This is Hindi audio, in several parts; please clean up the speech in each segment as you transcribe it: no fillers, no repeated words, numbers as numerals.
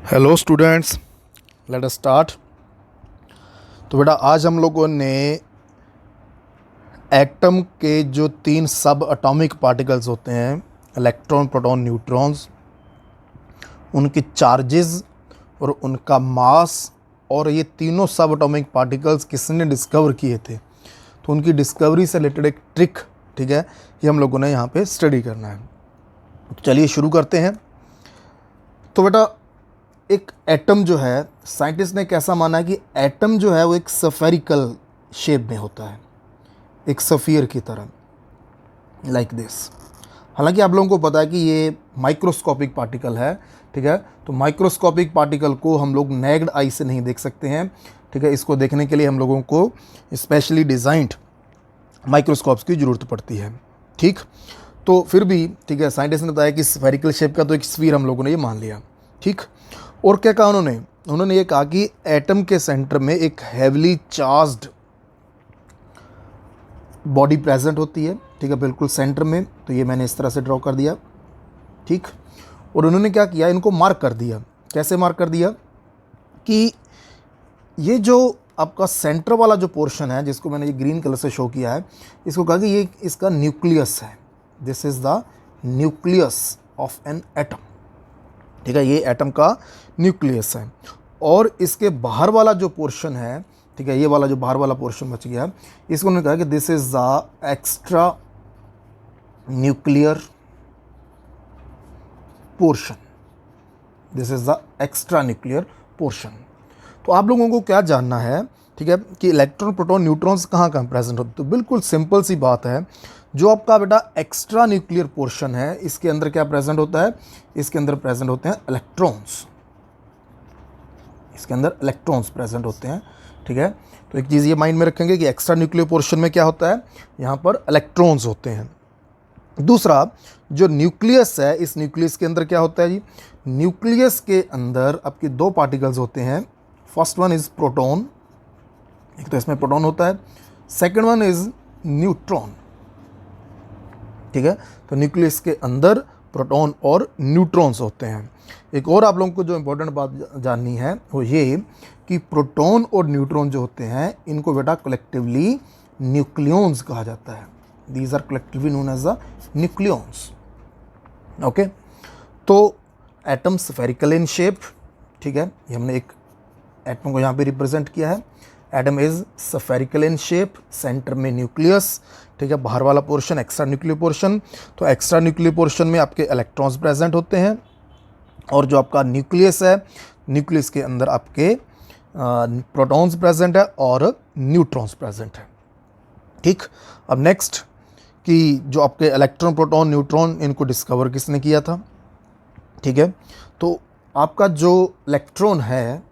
Hello students, let us start. तो बेटा आज हम लोगों ने एटम के जो 3 सब एटॉमिक पार्टिकल्स होते हैं, इलेक्ट्रॉन, प्रोटॉन, न्यूट्रॉन्स, उनके चार्जेस और उनका मास, और ये तीनों सब एटॉमिक पार्टिकल्स किसने डिस्कवर किए थे, तो उनकी डिस्कवरी से रिलेटेड एक ट्रिक, ठीक है, ये हम लोगों ने यहाँ पे स्टडी करना है। तो चलिए शुरू करते हैं। तो बेटा एक एटम जो है, साइंटिस्ट ने कैसा माना है कि एटम जो है वो एक स्फेरिकल शेप में होता है, एक सफ़ियर की तरह, लाइक दिस। हालांकि आप लोगों को पता है कि ये माइक्रोस्कोपिक पार्टिकल है, ठीक है। तो माइक्रोस्कोपिक पार्टिकल को हम लोग नेक्ड आई से नहीं देख सकते हैं, ठीक है। इसको देखने के लिए हम लोगों को स्पेशली डिज़ाइंड माइक्रोस्कोप्स की ज़रूरत पड़ती है, ठीक। तो फिर भी ठीक है, साइंटिस्ट ने बताया कि स्फेरिकल शेप का तो एक स्फीयर हम लोगों ने ये मान लिया, ठीक। और क्या कहा उन्होंने ये कहा कि एटम के सेंटर में एक हेवली चार्ज्ड बॉडी प्रेजेंट होती है, ठीक है, बिल्कुल सेंटर में। तो ये मैंने इस तरह से ड्रॉ कर दिया, ठीक। और उन्होंने क्या किया, इनको मार्क कर दिया। कैसे मार्क कर दिया कि ये जो आपका सेंटर वाला जो पोर्शन है, जिसको मैंने ये ग्रीन कलर से शो किया है, इसको कहा कि ये इसका न्यूक्लियस है। This is the nucleus of an atom, ठीक है, ये एटम का न्यूक्लियस है। और इसके बाहर वाला जो पोर्शन है, ठीक है, ये वाला जो बाहर वाला पोर्शन बच गया, इसको उन्होंने कहा कि this is the extra nuclear portion. This is the extra nuclear portion. तो आप लोगों को क्या जानना है, ठीक है, कि इलेक्ट्रॉन, प्रोटॉन, न्यूट्रॉन्स कहाँ कहाँ प्रेजेंट होते हैं। तो बिल्कुल सिंपल सी बात है, जो आपका बेटा एक्स्ट्रा न्यूक्लियर पोर्शन है, इसके अंदर क्या प्रेजेंट होता है, इसके अंदर प्रेजेंट होते हैं इलेक्ट्रॉन्स। इसके अंदर इलेक्ट्रॉन्स प्रेजेंट होते हैं, ठीक है। तो एक चीज़ ये माइंड में रखेंगे कि एक्स्ट्रा न्यूक्लियर पोर्शन में क्या होता है, यहाँ पर इलेक्ट्रॉन्स होते हैं। दूसरा, जो न्यूक्लियस है, इस न्यूक्लियस के अंदर क्या होता है जी, न्यूक्लियस के अंदर आपके 2 पार्टिकल्स होते हैं। फर्स्ट वन इज प्रोटॉन, एक तो इसमें प्रोटॉन होता है, सेकेंड वन इज न्यूट्रॉन, ठीक है। तो न्यूक्लियस के अंदर प्रोटॉन और न्यूट्रॉन्स होते हैं। एक और आप लोगों को जो इम्पोर्टेंट बात जाननी है वो ये कि प्रोटॉन और न्यूट्रॉन जो होते हैं, इनको बेटा कलेक्टिवली न्यूक्लियॉन्स कहा जाता है। These are collectively known as the nucleons, okay. तो एटम स्फेरिकल इन शेप, ठीक है, ये हमने एक एटम को यहाँ पे रिप्रेजेंट किया है। Atom is spherical in shape, centre में न्यूक्लियस, ठीक है, बाहर वाला पोर्शन एक्स्ट्रा न्यूक्लियर पोर्शन। तो एक्स्ट्रा न्यूक्लियर पोर्शन में आपके इलेक्ट्रॉन्स प्रेजेंट होते हैं, और जो आपका न्यूक्लियस है, न्यूक्लियस के अंदर आपके प्रोटॉन्स प्रेजेंट है और न्यूट्रॉन्स प्रेजेंट है, ठीक। अब नेक्स्ट कि जो आपके इलेक्ट्रॉन, प्रोटॉन, न्यूट्रॉन, इनको डिस्कवर किसने किया था, ठीक है। तो आपका जो इलेक्ट्रॉन है,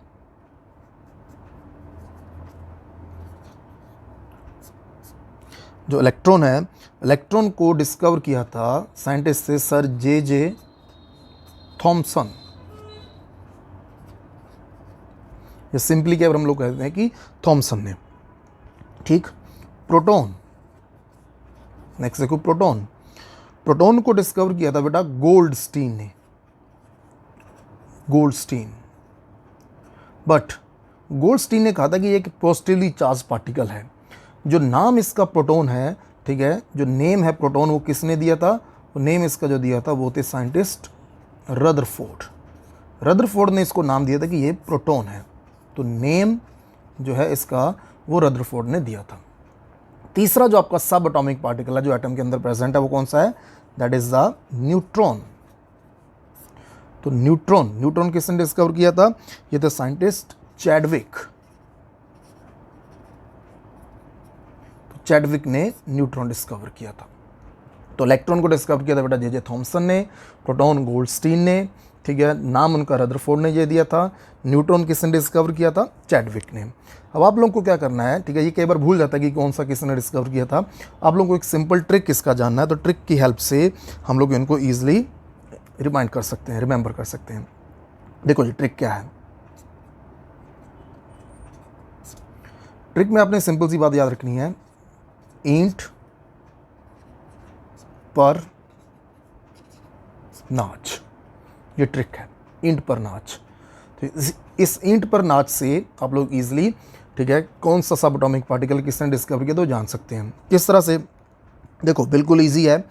जो इलेक्ट्रॉन है, इलेक्ट्रॉन को डिस्कवर किया था साइंटिस्ट से सर जे थॉमसन। ये सिंपली क्या हम लोग कहते हैं कि थॉमसन ने, ठीक। प्रोटॉन, नेक्स्ट देखो प्रोटॉन। प्रोटॉन को डिस्कवर किया था बेटा गोल्डस्टीन ने, गोल्डस्टीन। बट गोल्डस्टीन ने कहा था कि ये एक पॉजिटिवली चार्ज पार्टिकल है। जो नाम इसका प्रोटॉन है, ठीक है, जो नेम है प्रोटॉन, वो किसने दिया था, वो नेम इसका जो दिया था वो थे साइंटिस्ट रदरफोर्ड। रदरफोर्ड ने इसको नाम दिया था कि ये प्रोटॉन है। तो नेम जो है इसका वो रदरफोर्ड ने दिया था। तीसरा जो आपका सब एटॉमिक पार्टिकल है जो एटम के अंदर प्रेजेंट है, वो कौन सा है, दैट इज द न्यूट्रॉन। तो न्यूट्रॉन किसने डिस्कवर किया था, ये था साइंटिस्ट चैडविक। चैडविक ने न्यूट्रॉन डिस्कवर किया था। तो इलेक्ट्रॉन को डिस्कवर किया था बेटा जे थॉमसन ने, प्रोटॉन गोल्डस्टीन ने, ठीक है, नाम उनका रदरफोर्ड ने ये दिया था। न्यूट्रॉन किसने डिस्कवर किया था, चैडविक ने। अब आप लोगों को क्या करना है, ठीक है, ये कई बार भूल जाता है कि कौन सा किसने डिस्कवर किया था। आप लोगों को एक सिंपल ट्रिक इसका जानना है, तो ट्रिक की हेल्प से हम लोग इनको ईजिली रिमाइंड कर सकते हैं, रिमेंबर कर सकते हैं। देखो जी ट्रिक क्या है। ट्रिक में आपने सिंपल सी बात याद रखनी है, ईंट पर नाच, ये ट्रिक है, ईंट पर नाच। तो इस ईंट पर नाच से आप लोग ईजिली, ठीक है, कौन सा सब एटॉमिक पार्टिकल किसने डिस्कवर किया तो जान सकते हैं। किस तरह से, देखो बिल्कुल ईजी है।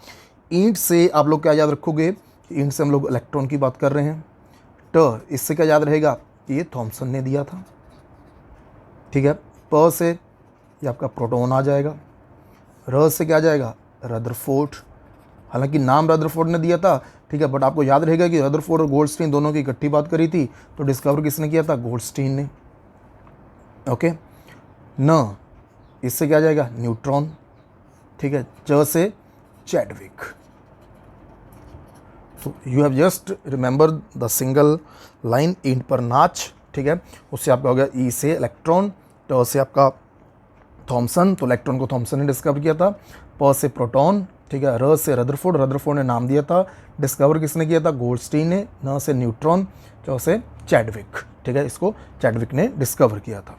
ईंट से आप लोग क्या याद रखोगे, ईंट से हम लोग इलेक्ट्रॉन की बात कर रहे हैं। इससे क्या याद रहेगा कि ये थॉमसन ने दिया था, ठीक है। प से ये आपका प्रोटॉन आ जाएगा। र से क्या आ जाएगा, रदरफोर्ड। हालांकि नाम रदरफोर्ड ने दिया था, ठीक है, बट आपको याद रहेगा कि रदरफोर्ड और गोल्डस्टीन दोनों की इकट्ठी बात करी थी, तो डिस्कवर किसने किया था, गोल्डस्टीन ने। ओके। न, इससे क्या आ जाएगा, न्यूट्रॉन, ठीक है। च से चैडविक। तो you have just remember the single line, ईंट पर नाच, ठीक है। उससे आपका हो गया ई से इलेक्ट्रॉन, ट से आपका थॉमसन, तो इलेक्ट्रॉन को थॉमसन ने डिस्कवर किया था। प से प्रोटॉन, ठीक है। र से रदरफोर्ड, रदरफोर्ड ने नाम दिया था। डिस्कवर किसने किया था, गोल्डस्टीन ने। न से न्यूट्रॉन, च से चैडविक, ठीक है, इसको चैडविक ने डिस्कवर किया था।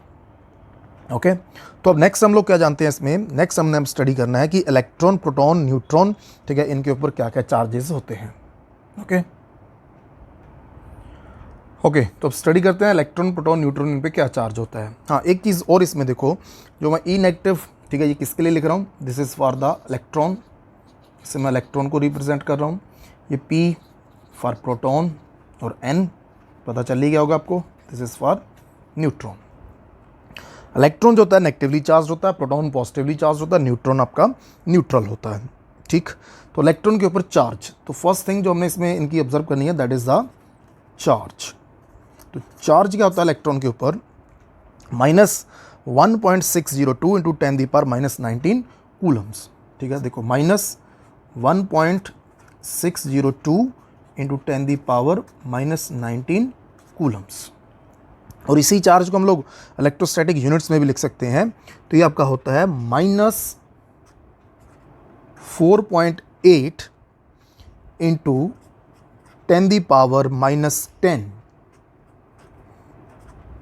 ओके। तो अब नेक्स्ट हम लोग क्या जानते हैं इसमें, नेक्स्ट हमने स्टडी करना है कि इलेक्ट्रॉन, प्रोटॉन, न्यूट्रॉन, ठीक है, इनके ऊपर क्या क्या चार्जेस होते हैं। ओके ओके, तो अब स्टडी करते हैं इलेक्ट्रॉन, प्रोटॉन, न्यूट्रॉन, इन पे क्या चार्ज होता है। हाँ, एक चीज़ और इसमें देखो, जो मैं ई नेगेटिव, ठीक है, ये किसके लिए लिख रहा हूँ, this is for the electron, इससे मैं इलेक्ट्रॉन को रिप्रेजेंट कर रहा हूँ। ये पी फॉर प्रोटॉन और एन पता चल ही गया होगा आपको, this is for neutron. Electron जो होता है नेगेटिवली चार्ज होता है, प्रोटॉन पॉजिटिवली चार्ज होता है, न्यूट्रॉन आपका न्यूट्रल होता है, ठीक। तो इलेक्ट्रॉन के ऊपर चार्ज, तो फर्स्ट थिंग जो हमने इसमें इनकी ऑब्जर्व करनी है, दैट इज़ द चार्ज। तो चार्ज क्या होता है इलेक्ट्रॉन के ऊपर, -1.602 इंटू 10⁻⁻19 कूलम्स, ठीक है। देखो -1.602 इंटू 10⁻⁻19 कूलम्स। और इसी चार्ज को हम लोग इलेक्ट्रोस्टैटिक यूनिट्स में भी लिख सकते हैं। तो ये आपका होता है -4.8 इंटू 10⁻⁻10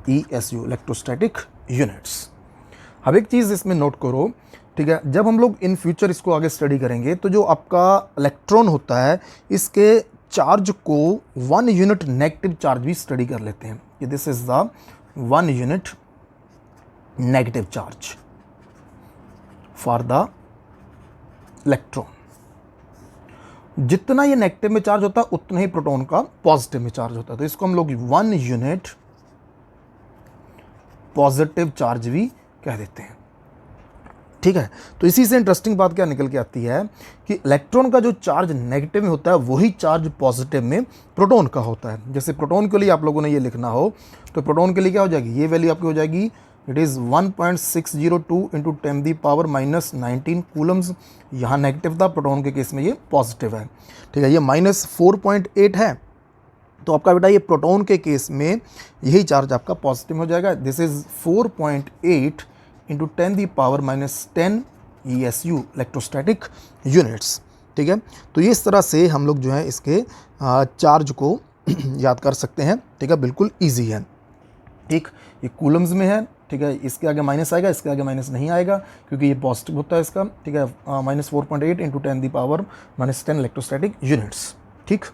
ESU, इलेक्ट्रोस्टैटिक यूनिट्स। अब एक चीज़ इसमें नोट करो, ठीक है, जब हम लोग इन फ्यूचर इसको आगे स्टडी करेंगे तो जो आपका इलेक्ट्रॉन होता है, इसके चार्ज को 1 यूनिट नेगेटिव चार्ज भी स्टडी कर लेते हैं कि this is the 1 unit negative charge for the electron. जितना ये नेगेटिव में चार्ज होता है उतना ही प्रोटॉन का पॉजिटिव में चार्ज होता है, तो इसको हम लोग 1 यूनिट पॉजिटिव चार्ज भी कह देते हैं, ठीक है। तो इसी से इंटरेस्टिंग बात क्या निकल के आती है कि इलेक्ट्रॉन का जो चार्ज नेगेटिव में होता है वही चार्ज पॉजिटिव में प्रोटॉन का होता है। जैसे प्रोटॉन के लिए आप लोगों ने ये लिखना हो, तो प्रोटॉन के लिए क्या हो जाएगी, ये वैल्यू आपकी हो जाएगी, इट इज़ 1.602 इंटू 10⁻⁻19 कूलम्स। यहाँ नेगेटिव था, प्रोटॉन के केस में ये पॉजिटिव है, ठीक है। ये -4.8 है, तो आपका बेटा ये प्रोटॉन के केस में यही चार्ज आपका पॉजिटिव हो जाएगा। This is 4.8 into 10⁻⁻10 ESU, electrostatic units, ठीक है। तो ये इस तरह से हम लोग जो है इसके चार्ज को याद कर सकते हैं, ठीक है, बिल्कुल ईजी है, ठीक। ये कूलम्स में है, ठीक है, इसके आगे माइनस आएगा, इसके आगे माइनस नहीं आएगा क्योंकि ये पॉजिटिव होता है इसका, ठीक है। -4.8 इंटू 10⁻⁻10 इलेक्ट्रोस्टैटिक यूनिट्स, ठीक।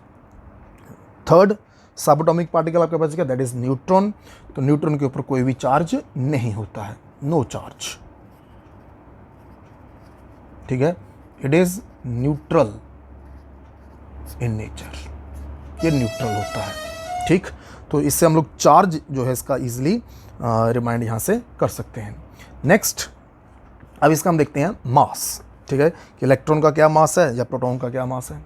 थर्ड सब एटॉमिक पार्टिकल आपके पास क्या, दैट इज न्यूट्रॉन। तो न्यूट्रॉन के ऊपर कोई भी चार्ज नहीं होता है, नो चार्ज, ठीक है। It is neutral in nature, ये न्यूट्रल होता है, ठीक। तो इससे हम लोग चार्ज जो है इसका इजीली रिमाइंड यहाँ से कर सकते हैं। नेक्स्ट, अब इसका हम देखते हैं मास, ठीक है, कि इलेक्ट्रॉन का क्या मास है या प्रोटॉन का क्या मास है।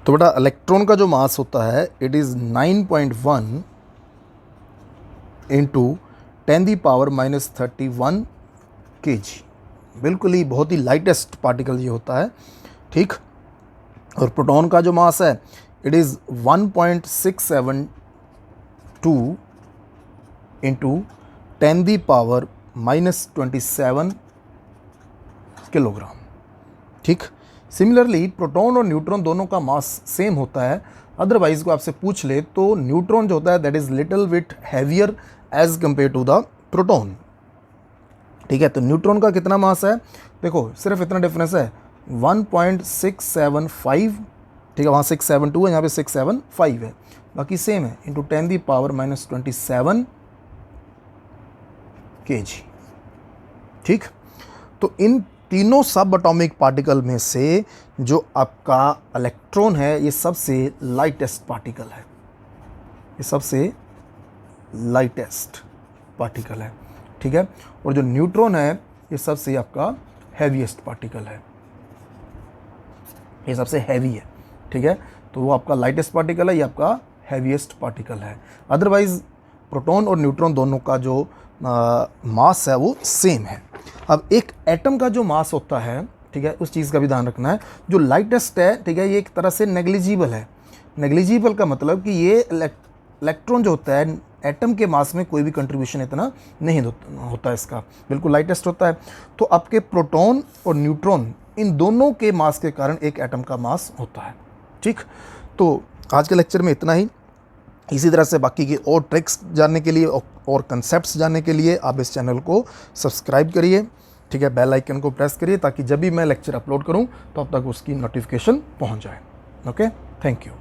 तो बेटा इलेक्ट्रॉन का जो मास होता है इट इज़ 9.1 इंटू 10⁻⁻31 kg, बिल्कुल ही बहुत ही लाइटेस्ट पार्टिकल ये होता है, ठीक। और प्रोटॉन का जो मास है इट इज़ 1.672 इंटू 10⁻⁻27 किलोग्राम, ठीक। सिमिलरली प्रोटॉन और न्यूट्रॉन दोनों का मास सेम होता है, अदरवाइज को आपसे पूछ ले तो न्यूट्रॉन जो होता है that is little bit heavier as compare to the proton, ठीक है। तो न्यूट्रॉन का कितना मास है, देखो सिर्फ इतना डिफरेंस है 1.675, ठीक है, वहाँ 672 है, यहाँ पे 675 है, बाकी सेम है, इंटू 10⁻⁻27 kg। ठीक, तो इन तीनों सब एटॉमिक पार्टिकल में से जो आपका इलेक्ट्रॉन है ये सबसे लाइटेस्ट पार्टिकल है, ये सबसे लाइटेस्ट पार्टिकल है। ठीक है, और जो न्यूट्रॉन है ये सबसे आपका हैवीएस्ट पार्टिकल है, ये सबसे हैवी है। ठीक है, तो वो आपका लाइटेस्ट पार्टिकल है, ये आपका हैवीएस्ट पार्टिकल है। अदरवाइज प्रोटॉन और न्यूट्रॉन दोनों का जो मास है वो सेम है। अब एक एटम का जो मास होता है, ठीक है, उस चीज़ का भी ध्यान रखना है। जो लाइटेस्ट है, ठीक है, ये एक तरह से नेग्लिजिबल है। नेग्लिजिबल का मतलब कि ये इलेक्ट्रॉन जो होता है एटम के मास में कोई भी कंट्रीब्यूशन इतना नहीं होता है, इसका बिल्कुल लाइटेस्ट होता है। तो आपके प्रोटॉन और न्यूट्रॉन इन दोनों के मास के कारण एक एटम का मास होता है। ठीक, तो आज के लेक्चर में इतना ही। इसी तरह से बाकी की और ट्रिक्स जानने के लिए और कंसेप्ट्स जानने के लिए आप इस चैनल को सब्सक्राइब करिए। ठीक है, बेल आइकन को प्रेस करिए ताकि जब भी मैं लेक्चर अपलोड करूं तो अब तक उसकी नोटिफिकेशन पहुंच जाए। Okay, thank you.